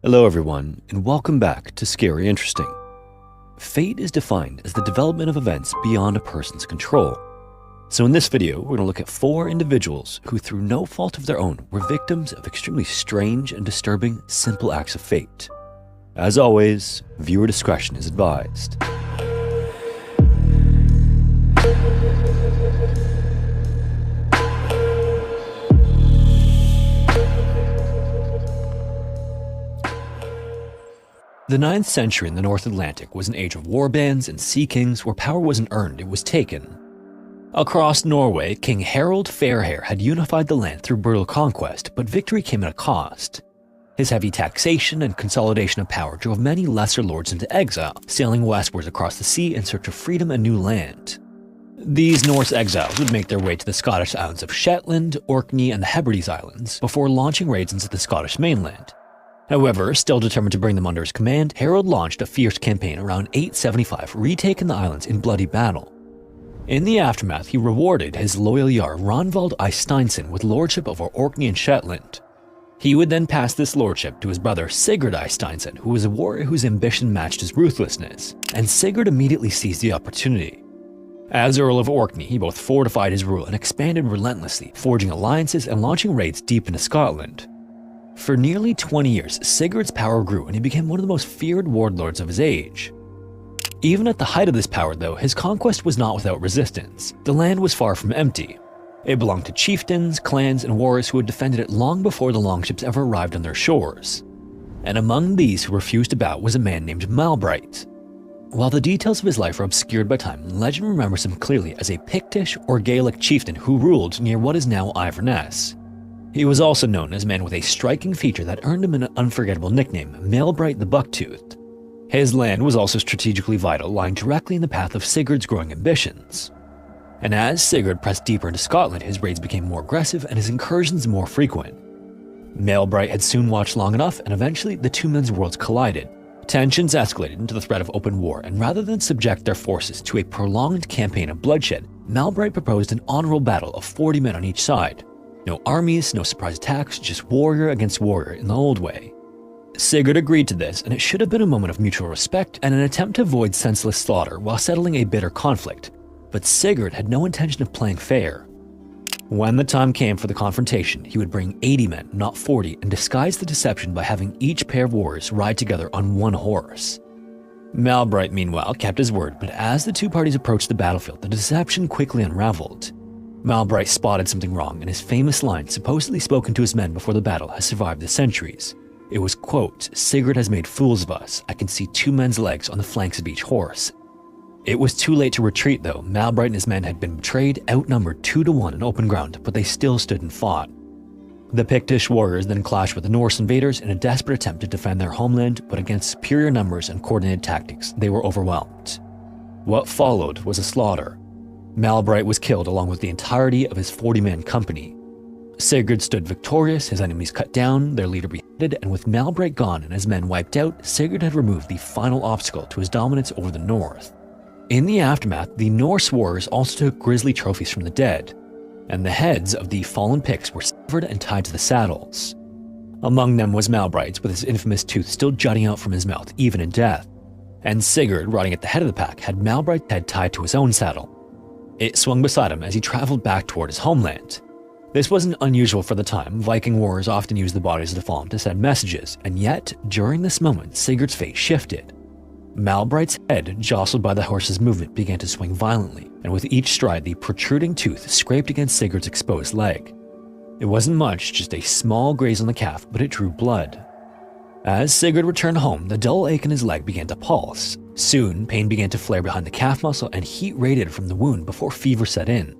Hello everyone, and welcome back to Scary Interesting. Fate is defined as the development of events beyond a person's control. So in this video, we're going to look at 4 individuals who through no fault of their own were victims of extremely strange and disturbing simple acts of fate. As always, viewer discretion is advised. The 9th century in the North Atlantic was an age of warbands and sea kings where power wasn't earned, it was taken. Across Norway, King Harald Fairhair had unified the land through brutal conquest, but victory came at a cost. His heavy taxation and consolidation of power drove many lesser lords into exile, sailing westwards across the sea in search of freedom and new land. These Norse exiles would make their way to the Scottish islands of Shetland, Orkney, and the Hebrides Islands before launching raids into the Scottish mainland. However, still determined to bring them under his command, Harold launched a fierce campaign around 875, retaking the islands in bloody battle. In the aftermath, he rewarded his loyal Jarl Ronvald Eysteinn with lordship over Orkney and Shetland. He would then pass this lordship to his brother Sigurd Eysteinn, who was a warrior whose ambition matched his ruthlessness, and Sigurd immediately seized the opportunity. As Earl of Orkney, he both fortified his rule and expanded relentlessly, forging alliances and launching raids deep into Scotland. For nearly 20 years, Sigurd's power grew and he became one of the most feared warlords of his age. Even at the height of this power though, his conquest was not without resistance. The land was far from empty. It belonged to chieftains, clans, and warriors who had defended it long before the longships ever arrived on their shores. And among these who refused to bow was a man named Malbright. While the details of his life are obscured by time, legend remembers him clearly as a Pictish or Gaelic chieftain who ruled near what is now Inverness. He was also known as a man with a striking feature that earned him an unforgettable nickname, Malbright the Bucktoothed. His land was also strategically vital, lying directly in the path of Sigurd's growing ambitions. And as Sigurd pressed deeper into Scotland, his raids became more aggressive and his incursions more frequent. Malbright had soon watched long enough, and eventually the two men's worlds collided. Tensions escalated into the threat of open war, and rather than subject their forces to a prolonged campaign of bloodshed, Malbright proposed an honorable battle of 40 men on each side. No armies, no surprise attacks, just warrior against warrior in the old way. Sigurd agreed to this, and it should have been a moment of mutual respect and an attempt to avoid senseless slaughter while settling a bitter conflict. But Sigurd had no intention of playing fair. When the time came for the confrontation, he would bring 80 men, not 40, and disguise the deception by having each pair of warriors ride together on one horse. Malbright, meanwhile, kept his word, but as the two parties approached the battlefield, the deception quickly unraveled. Malbright spotted something wrong, and his famous line, supposedly spoken to his men before the battle, has survived the centuries. It was, quote, "Sigurd has made fools of us. I can see 2 men's legs on the flanks of each horse." It was too late to retreat though. Malbright and his men had been betrayed, outnumbered 2 to 1 in open ground, but they still stood and fought. The Pictish warriors then clashed with the Norse invaders in a desperate attempt to defend their homeland, but against superior numbers and coordinated tactics, they were overwhelmed. What followed was a slaughter. Malbright was killed along with the entirety of his 40-man company. Sigurd stood victorious, his enemies cut down, their leader beheaded, and with Malbright gone and his men wiped out, Sigurd had removed the final obstacle to his dominance over the north. In the aftermath, the Norse warriors also took grisly trophies from the dead, and the heads of the fallen Picts were severed and tied to the saddles. Among them was Malbright's, with his infamous tooth still jutting out from his mouth, even in death. And Sigurd, riding at the head of the pack, had Malbright's head tied to his own saddle. It swung beside him as he traveled back toward his homeland. This wasn't unusual for the time. Viking warriors often used the bodies of the fallen to send messages, and yet, during this moment, Sigurd's fate shifted. Malbright's head, jostled by the horse's movement, began to swing violently, and with each stride, the protruding tooth scraped against Sigurd's exposed leg. It wasn't much, just a small graze on the calf, but it drew blood. As Sigurd returned home, the dull ache in his leg began to pulse. Soon, pain began to flare behind the calf muscle and heat radiated from the wound before fever set in.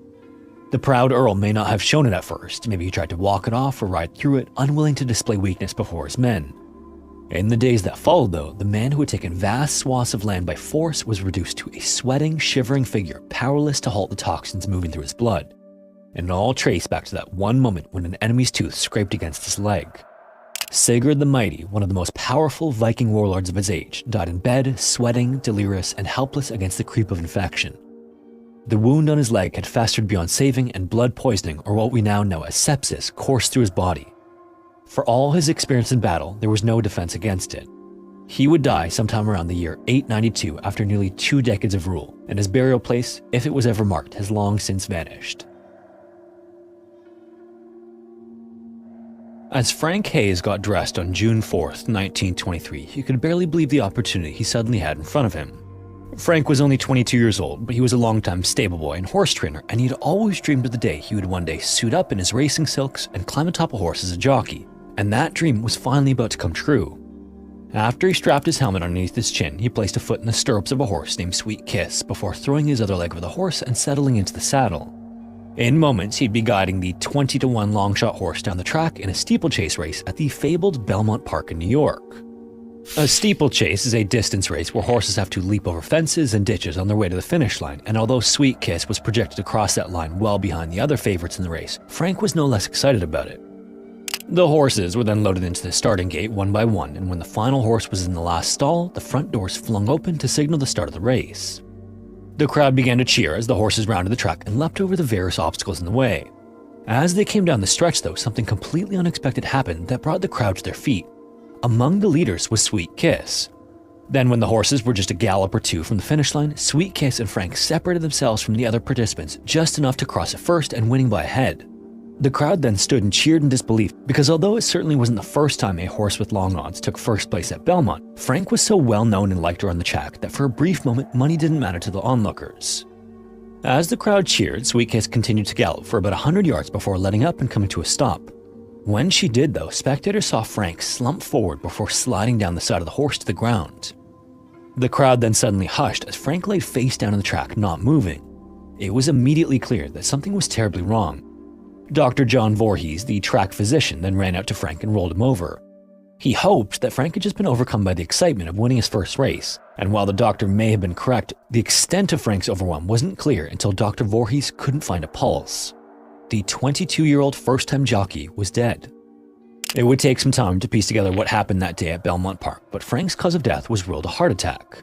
The proud Earl may not have shown it at first. Maybe he tried to walk it off or ride through it, unwilling to display weakness before his men. In the days that followed though, the man who had taken vast swaths of land by force was reduced to a sweating, shivering figure, powerless to halt the toxins moving through his blood. And all traced back to that one moment when an enemy's tooth scraped against his leg. Sigurd the Mighty, one of the most powerful Viking warlords of his age, died in bed, sweating, delirious, and helpless against the creep of infection. The wound on his leg had festered beyond saving, and blood poisoning, or what we now know as sepsis, coursed through his body. For all his experience in battle, there was no defense against it. He would die sometime around the year 892 after nearly 2 decades of rule, and his burial place, if it was ever marked, has long since vanished. As Frank Hayes got dressed on June 4th, 1923, he could barely believe the opportunity he suddenly had in front of him. Frank was only 22 years old, but he was a longtime stable boy and horse trainer, and he had always dreamed of the day he would one day suit up in his racing silks and climb atop a horse as a jockey, and that dream was finally about to come true. After he strapped his helmet underneath his chin, he placed a foot in the stirrups of a horse named Sweet Kiss before throwing his other leg over the horse and settling into the saddle. In moments, he'd be guiding the 20-to-1 long-shot horse down the track in a steeplechase race at the fabled Belmont Park in New York. A steeplechase is a distance race where horses have to leap over fences and ditches on their way to the finish line, and although Sweet Kiss was projected to cross that line well behind the other favorites in the race, Frank was no less excited about it. The horses were then loaded into the starting gate one by one, and when the final horse was in the last stall, the front doors flung open to signal the start of the race. The crowd began to cheer as the horses rounded the track and leapt over the various obstacles in the way. As they came down the stretch, though, something completely unexpected happened that brought the crowd to their feet. Among the leaders was Sweet Kiss. Then, when the horses were just a gallop or two from the finish line, Sweet Kiss and Frank separated themselves from the other participants just enough to cross it first and winning by a head. The crowd then stood and cheered in disbelief because although it certainly wasn't the first time a horse with long odds took first place at Belmont, Frank was so well known and liked around the track that for a brief moment money didn't matter to the onlookers. As the crowd cheered, Sweet Kiss continued to gallop for about 100 yards before letting up and coming to a stop. When she did, though, spectators saw Frank slump forward before sliding down the side of the horse to the ground. The crowd then suddenly hushed as Frank laid face down on the track, not moving. It was immediately clear that something was terribly wrong. Dr. John Voorhees, the track physician, then ran out to Frank and rolled him over. He hoped that Frank had just been overcome by the excitement of winning his first race, and while the doctor may have been correct, the extent of Frank's overwhelm wasn't clear until Dr. Voorhees couldn't find a pulse. The 22-year-old first-time jockey was dead. It would take some time to piece together what happened that day at Belmont Park, but Frank's cause of death was ruled a heart attack.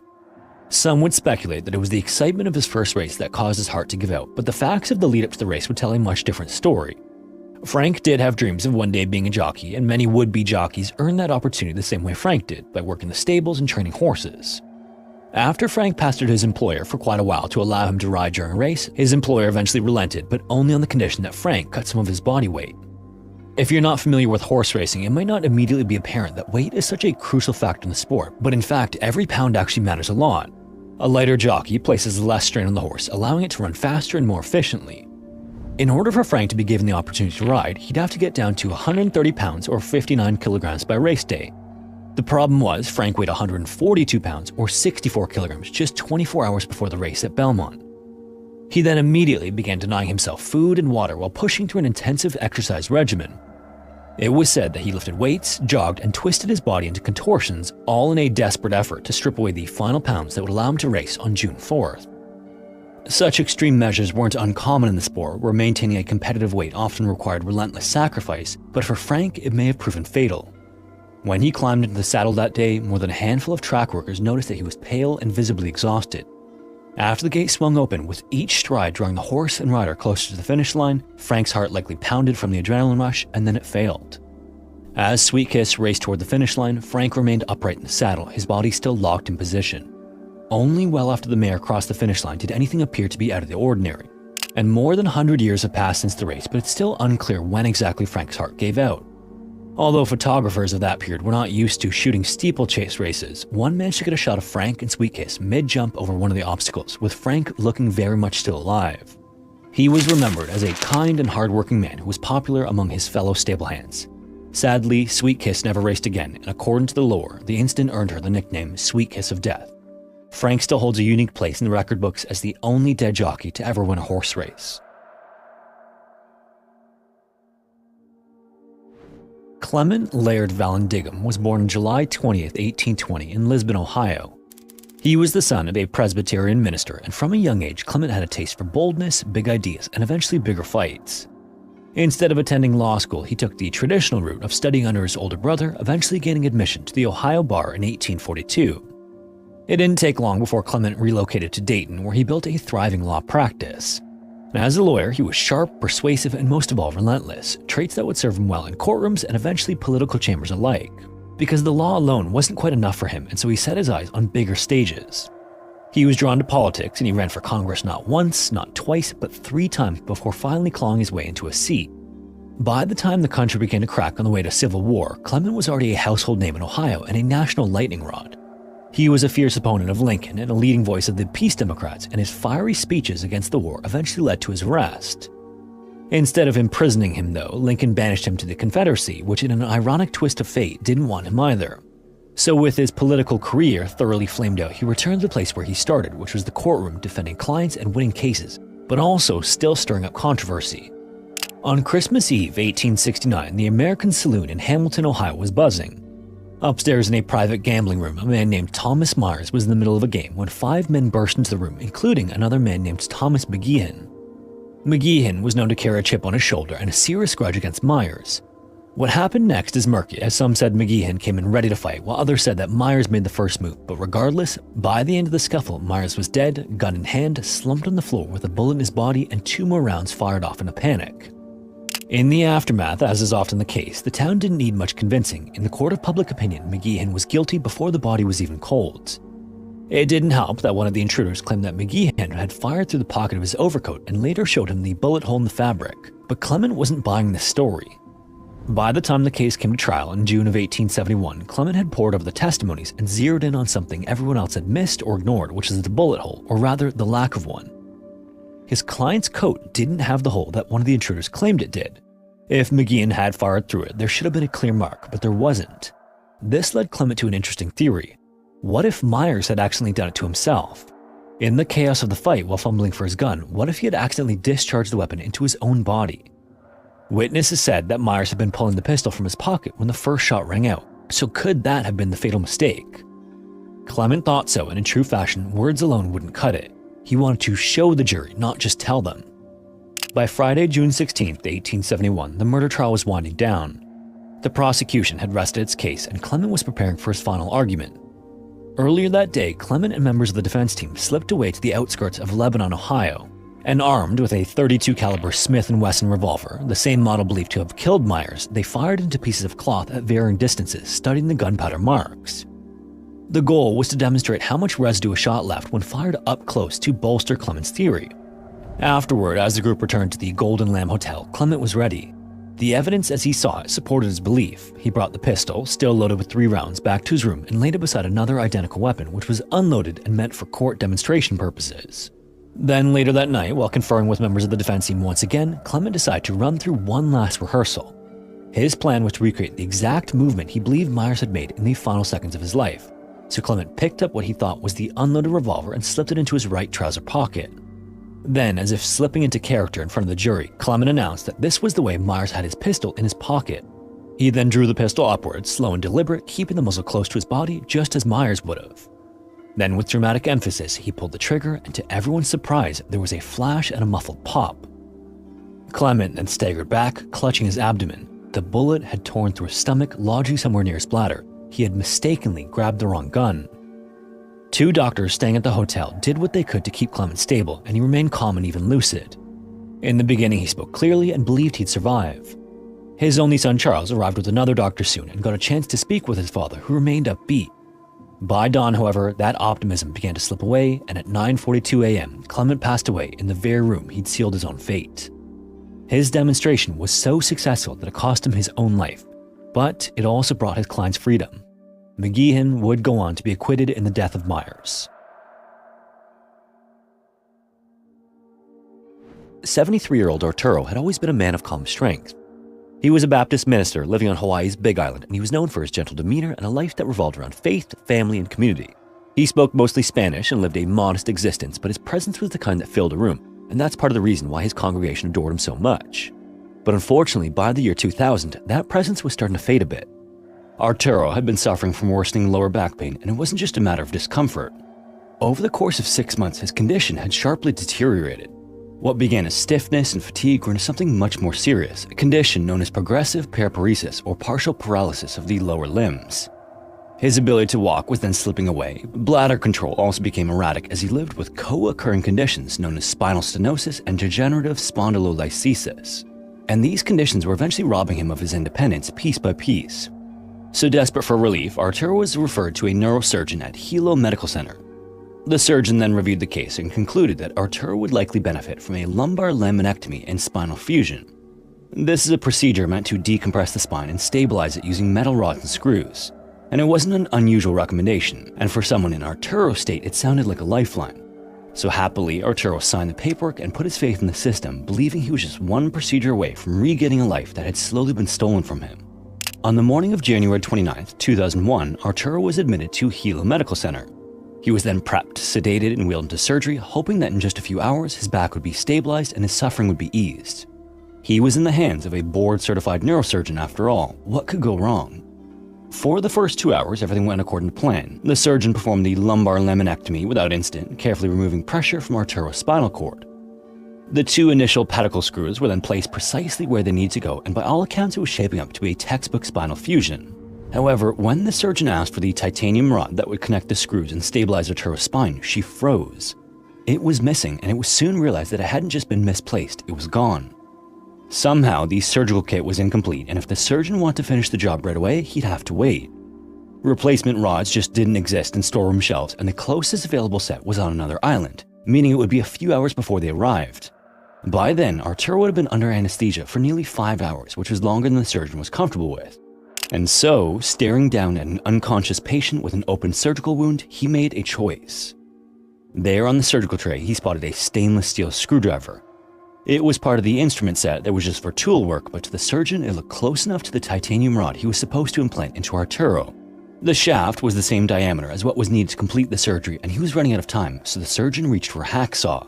Some would speculate that it was the excitement of his first race that caused his heart to give out, but the facts of the lead-up to the race would tell a much different story. Frank did have dreams of one day being a jockey, and many would-be jockeys earned that opportunity the same way Frank did, by working the stables and training horses. After Frank pestered his employer for quite a while to allow him to ride during a race, his employer eventually relented, but only on the condition that Frank cut some of his body weight. If you're not familiar with horse racing, it might not immediately be apparent that weight is such a crucial factor in the sport, but in fact, every pound actually matters a lot. A lighter jockey places less strain on the horse, allowing it to run faster and more efficiently. In order for Frank to be given the opportunity to ride, he'd have to get down to 130 pounds or 59 kilograms by race day. The problem was Frank weighed 142 pounds or 64 kilograms just 24 hours before the race at Belmont. He then immediately began denying himself food and water while pushing through an intensive exercise regimen. It was said that he lifted weights, jogged, and twisted his body into contortions, all in a desperate effort to strip away the final pounds that would allow him to race on June 4th. Such extreme measures weren't uncommon in the sport, where maintaining a competitive weight often required relentless sacrifice, but for Frank, it may have proven fatal. When he climbed into the saddle that day, more than a handful of track workers noticed that he was pale and visibly exhausted. After the gate swung open, with each stride drawing the horse and rider closer to the finish line, Frank's heart likely pounded from the adrenaline rush, and then it failed. As Sweet Kiss raced toward the finish line, Frank remained upright in the saddle, his body still locked in position. Only well after the mare crossed the finish line did anything appear to be out of the ordinary. And more than 100 years have passed since the race, but it's still unclear when exactly Frank's heart gave out. Although photographers of that period were not used to shooting steeplechase races, one managed to get a shot of Frank and Sweet Kiss mid-jump over one of the obstacles, with Frank looking very much still alive. He was remembered as a kind and hard-working man who was popular among his fellow stable-hands. Sadly, Sweet Kiss never raced again, and according to the lore, the incident earned her the nickname Sweet Kiss of Death. Frank still holds a unique place in the record books as the only dead jockey to ever win a horse race. Clement Laird Vallandigham was born on July 20, 1820 in Lisbon, Ohio. He was the son of a Presbyterian minister, and from a young age, Clement had a taste for boldness, big ideas, and eventually bigger fights. Instead of attending law school, he took the traditional route of studying under his older brother, eventually gaining admission to the Ohio Bar in 1842. It didn't take long before Clement relocated to Dayton, where he built a thriving law practice. As a lawyer, he was sharp, persuasive, and most of all relentless, traits that would serve him well in courtrooms and eventually political chambers alike. Because the law alone wasn't quite enough for him, and so he set his eyes on bigger stages. He was drawn to politics, and he ran for Congress not once, not twice, but 3 times before finally clawing his way into a seat. By the time the country began to crack on the way to civil war, Clement was already a household name in Ohio and a national lightning rod. He was a fierce opponent of Lincoln and a leading voice of the Peace Democrats, and his fiery speeches against the war eventually led to his arrest. Instead of imprisoning him, though, Lincoln banished him to the Confederacy, which in an ironic twist of fate didn't want him either. So with his political career thoroughly flamed out, he returned to the place where he started, which was the courtroom, defending clients and winning cases, but also still stirring up controversy. On Christmas Eve 1869, the American Saloon in Hamilton, Ohio was buzzing. Upstairs in a private gambling room, a man named Thomas Myers was in the middle of a game when 5 men burst into the room, including another man named Thomas McGeehan. McGeehan was known to carry a chip on his shoulder and a serious grudge against Myers. What happened next is murky, as some said McGeehan came in ready to fight, while others said that Myers made the first move, but regardless, by the end of the scuffle, Myers was dead, gun in hand, slumped on the floor with a bullet in his body and 2 more rounds fired off in a panic. In the aftermath, as is often the case, the town didn't need much convincing. In the court of public opinion, McGeehan was guilty before the body was even cold. It didn't help that one of the intruders claimed that McGeehan had fired through the pocket of his overcoat and later showed him the bullet hole in the fabric, but Clement wasn't buying this story. By the time the case came to trial in June of 1871, Clement had pored over the testimonies and zeroed in on something everyone else had missed or ignored, which is the bullet hole, or rather the lack of one. His client's coat didn't have the hole that one of the intruders claimed it did. If McGeehan had fired through it, there should have been a clear mark, but there wasn't. This led Clement to an interesting theory. What if Myers had accidentally done it to himself? In the chaos of the fight while fumbling for his gun, what if he had accidentally discharged the weapon into his own body? Witnesses said that Myers had been pulling the pistol from his pocket when the first shot rang out, so could that have been the fatal mistake? Clement thought so, and in true fashion, words alone wouldn't cut it. He wanted to show the jury, not just tell them. By Friday, June 16, 1871, the murder trial was winding down. The prosecution had rested its case, and Clement was preparing for his final argument. Earlier that day, Clement and members of the defense team slipped away to the outskirts of Lebanon, Ohio, and armed with a .32 caliber Smith & Wesson revolver, the same model believed to have killed Myers, they fired into pieces of cloth at varying distances, studying the gunpowder marks. The goal was to demonstrate how much residue a shot left when fired up close to bolster Clement's theory. Afterward, as the group returned to the Golden Lamb Hotel, Clement was ready. The evidence as he saw it supported his belief. He brought the pistol, still loaded with 3 rounds, back to his room and laid it beside another identical weapon, which was unloaded and meant for court demonstration purposes. Then later that night, while conferring with members of the defense team once again, Clement decided to run through one last rehearsal. His plan was to recreate the exact movement he believed Myers had made in the final seconds of his life. So Clement picked up what he thought was the unloaded revolver and slipped it into his right trouser pocket. Then, as if slipping into character in front of the jury, Clement announced that this was the way Myers had his pistol in his pocket. He then drew the pistol upwards, slow and deliberate, keeping the muzzle close to his body, just as Myers would have. Then, with dramatic emphasis, he pulled the trigger, and to everyone's surprise, there was a flash and a muffled pop. Clement then staggered back, clutching his abdomen. The bullet had torn through his stomach, lodging somewhere near his bladder. He had mistakenly grabbed the wrong gun. 2 doctors staying at the hotel did what they could to keep Clement stable, and he remained calm and even lucid. In the beginning, he spoke clearly and believed he'd survive. His only son Charles arrived with another doctor soon and got a chance to speak with his father, who remained upbeat. By dawn, however, that optimism began to slip away, and at 9:42 a.m., Clement passed away in the very room he'd sealed his own fate. His demonstration was so successful that it cost him his own life, but it also brought his client's freedom. McGeehan would go on to be acquitted in the death of Myers. 73-year-old Arturo had always been a man of calm strength. He was a Baptist minister living on Hawaii's Big Island, and he was known for his gentle demeanor and a life that revolved around faith, family, and community. He spoke mostly Spanish and lived a modest existence, but his presence was the kind that filled a room, and that's part of the reason why his congregation adored him so much. But unfortunately, by the year 2000, that presence was starting to fade a bit. Arturo had been suffering from worsening lower back pain, and it wasn't just a matter of discomfort. Over the course of 6 months, his condition had sharply deteriorated. What began as stiffness and fatigue grew into something much more serious, a condition known as progressive paraparesis, or partial paralysis of the lower limbs. His ability to walk was then slipping away. Bladder control also became erratic as he lived with co-occurring conditions known as spinal stenosis and degenerative spondylolisthesis. And these conditions were eventually robbing him of his independence piece by piece. So desperate for relief, Arturo was referred to a neurosurgeon at Hilo Medical Center. The surgeon then reviewed the case and concluded that Arturo would likely benefit from a lumbar laminectomy and spinal fusion. This is a procedure meant to decompress the spine and stabilize it using metal rods and screws. And it wasn't an unusual recommendation, and for someone in Arturo's state, it sounded like a lifeline. So happily, Arturo signed the paperwork and put his faith in the system, believing he was just one procedure away from re-getting a life that had slowly been stolen from him. On the morning of January 29, 2001, Arturo was admitted to Hilo Medical Center. He was then prepped, sedated, and wheeled into surgery, hoping that in just a few hours, his back would be stabilized and his suffering would be eased. He was in the hands of a board-certified neurosurgeon after all. What could go wrong? For the first 2 hours, everything went according to plan. The surgeon performed the lumbar laminectomy without incident, carefully removing pressure from Arturo's spinal cord. The 2 initial pedicle screws were then placed precisely where they needed to go, and by all accounts it was shaping up to be a textbook spinal fusion. However, when the surgeon asked for the titanium rod that would connect the screws and stabilize Arturo's spine, she froze. It was missing, and it was soon realized that it hadn't just been misplaced, it was gone. Somehow, the surgical kit was incomplete, and if the surgeon wanted to finish the job right away, he'd have to wait. Replacement rods just didn't exist in storeroom shelves, and the closest available set was on another island, meaning it would be a few hours before they arrived. By then, Arturo would have been under anesthesia for nearly 5 hours, which was longer than the surgeon was comfortable with. And so, staring down at an unconscious patient with an open surgical wound, he made a choice. There on the surgical tray, he spotted a stainless steel screwdriver. It was part of the instrument set that was just for tool work, but to the surgeon it looked close enough to the titanium rod he was supposed to implant into Arturo. The shaft was the same diameter as what was needed to complete the surgery, and he was running out of time, so the surgeon reached for a hacksaw.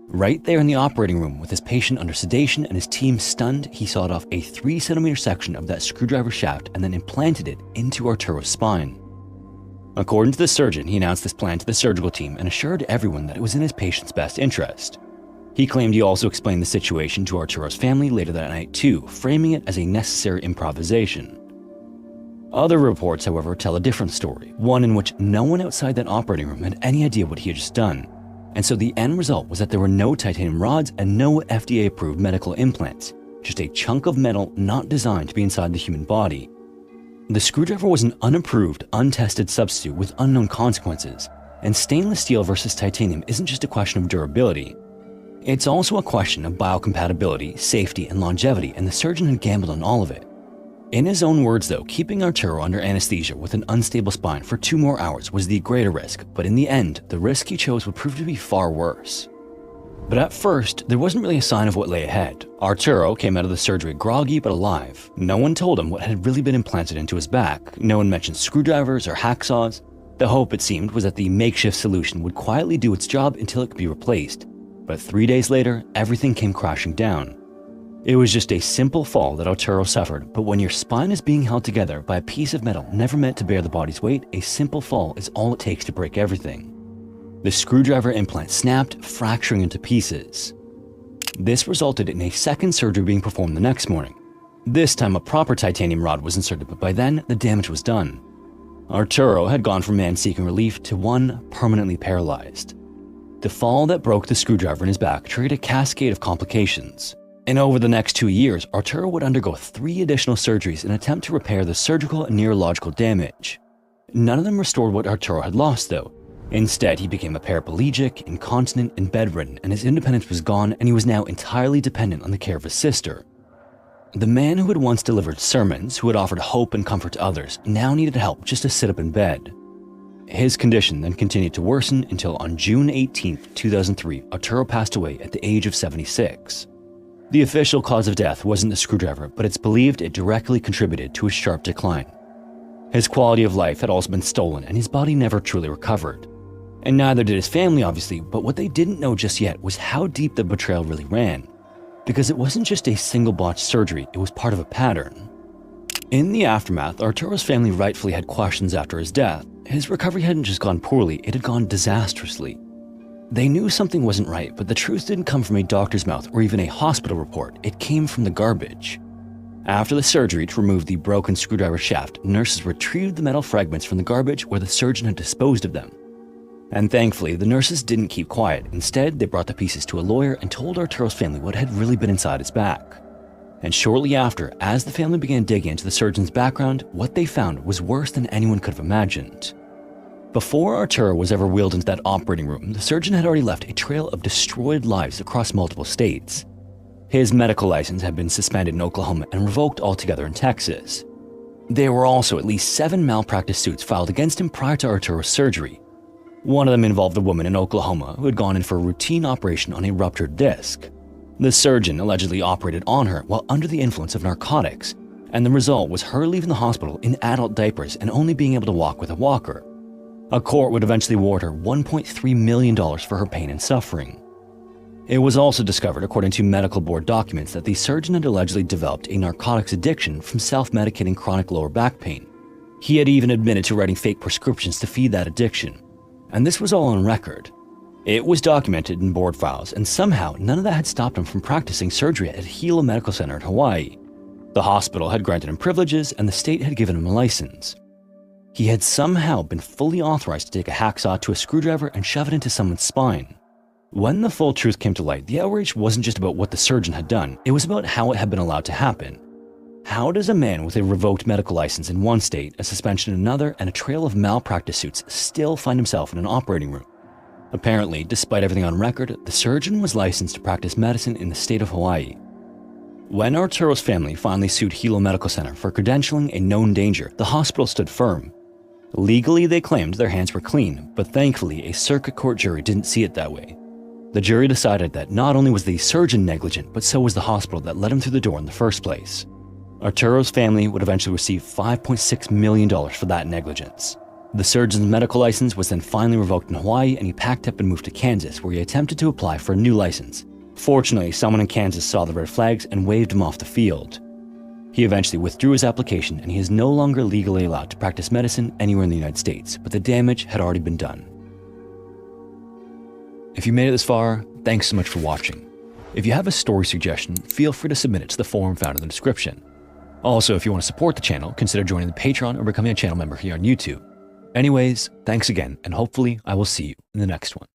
Right there in the operating room, with his patient under sedation and his team stunned, he sawed off a 3-centimeter section of that screwdriver shaft and then implanted it into Arturo's spine. According to the surgeon, he announced this plan to the surgical team and assured everyone that it was in his patient's best interest. He claimed he also explained the situation to Arturo's family later that night too, framing it as a necessary improvisation. Other reports, however, tell a different story, one in which no one outside that operating room had any idea what he had just done. And so the end result was that there were no titanium rods and no FDA-approved medical implants, just a chunk of metal not designed to be inside the human body. The screwdriver was an unapproved, untested substitute with unknown consequences, and stainless steel versus titanium isn't just a question of durability. It's also a question of biocompatibility, safety, and longevity, and the surgeon had gambled on all of it. In his own words though, keeping Arturo under anesthesia with an unstable spine for 2 more hours was the greater risk, but in the end, the risk he chose would prove to be far worse. But at first, there wasn't really a sign of what lay ahead. Arturo came out of the surgery groggy but alive. No one told him what had really been implanted into his back. No one mentioned screwdrivers or hacksaws. The hope, it seemed, was that the makeshift solution would quietly do its job until it could be replaced. But 3 days later, everything came crashing down. It was just a simple fall that Arturo suffered, but when your spine is being held together by a piece of metal never meant to bear the body's weight, a simple fall is all it takes to break everything. The screwdriver implant snapped, fracturing into pieces. This resulted in a second surgery being performed the next morning. This time a proper titanium rod was inserted, but by then the damage was done. Arturo had gone from man seeking relief to one permanently paralyzed. The fall that broke the screwdriver in his back triggered a cascade of complications. And over the next 2 years, Arturo would undergo 3 additional surgeries in an attempt to repair the surgical and neurological damage. None of them restored what Arturo had lost though. Instead, he became a paraplegic, incontinent, and bedridden, and his independence was gone, and he was now entirely dependent on the care of his sister. The man who had once delivered sermons, who had offered hope and comfort to others, now needed help just to sit up in bed. His condition then continued to worsen until on June 18, 2003, Arturo passed away at the age of 76. The official cause of death wasn't the screwdriver, but it's believed it directly contributed to his sharp decline. His quality of life had also been stolen, and his body never truly recovered. And neither did his family, obviously, but what they didn't know just yet was how deep the betrayal really ran. Because it wasn't just a single botched surgery, it was part of a pattern. In the aftermath, Arturo's family rightfully had questions after his death. His recovery hadn't just gone poorly, it had gone disastrously. They knew something wasn't right, but the truth didn't come from a doctor's mouth or even a hospital report. It came from the garbage. After the surgery to remove the broken screwdriver shaft, nurses retrieved the metal fragments from the garbage where the surgeon had disposed of them. And thankfully, the nurses didn't keep quiet. Instead, they brought the pieces to a lawyer and told Arturo's family what had really been inside his back. And shortly after, as the family began digging into the surgeon's background, what they found was worse than anyone could have imagined. Before Arturo was ever wheeled into that operating room, the surgeon had already left a trail of destroyed lives across multiple states. His medical license had been suspended in Oklahoma and revoked altogether in Texas. There were also at least 7 malpractice suits filed against him prior to Arturo's surgery. One of them involved a woman in Oklahoma who had gone in for a routine operation on a ruptured disc. The surgeon allegedly operated on her while under the influence of narcotics, and the result was her leaving the hospital in adult diapers and only being able to walk with a walker. A court would eventually award her $1.3 million for her pain and suffering. It was also discovered, according to medical board documents, that the surgeon had allegedly developed a narcotics addiction from self-medicating chronic lower back pain. He had even admitted to writing fake prescriptions to feed that addiction. And this was all on record. It was documented in board files, and somehow none of that had stopped him from practicing surgery at Hilo Medical Center in Hawaii. The hospital had granted him privileges, and the state had given him a license. He had somehow been fully authorized to take a hacksaw to a screwdriver and shove it into someone's spine. When the full truth came to light, the outrage wasn't just about what the surgeon had done, it was about how it had been allowed to happen. How does a man with a revoked medical license in one state, a suspension in another, and a trail of malpractice suits still find himself in an operating room? Apparently, despite everything on record, the surgeon was licensed to practice medicine in the state of Hawaii. When Arturo's family finally sued Hilo Medical Center for credentialing a known danger, the hospital stood firm. Legally, they claimed their hands were clean, but thankfully, a circuit court jury didn't see it that way. The jury decided that not only was the surgeon negligent, but so was the hospital that let him through the door in the first place. Arturo's family would eventually receive $5.6 million for that negligence. The surgeon's medical license was then finally revoked in Hawaii, and he packed up and moved to Kansas, where he attempted to apply for a new license. Fortunately, someone in Kansas saw the red flags and waved him off the field. He eventually withdrew his application, and he is no longer legally allowed to practice medicine anywhere in the United States, but the damage had already been done. If you made it this far, thanks so much for watching. If you have a story suggestion, feel free to submit it to the forum found in the description. Also, if you want to support the channel, consider joining the Patreon or becoming a channel member here on YouTube. Anyways, thanks again, and hopefully I will see you in the next one.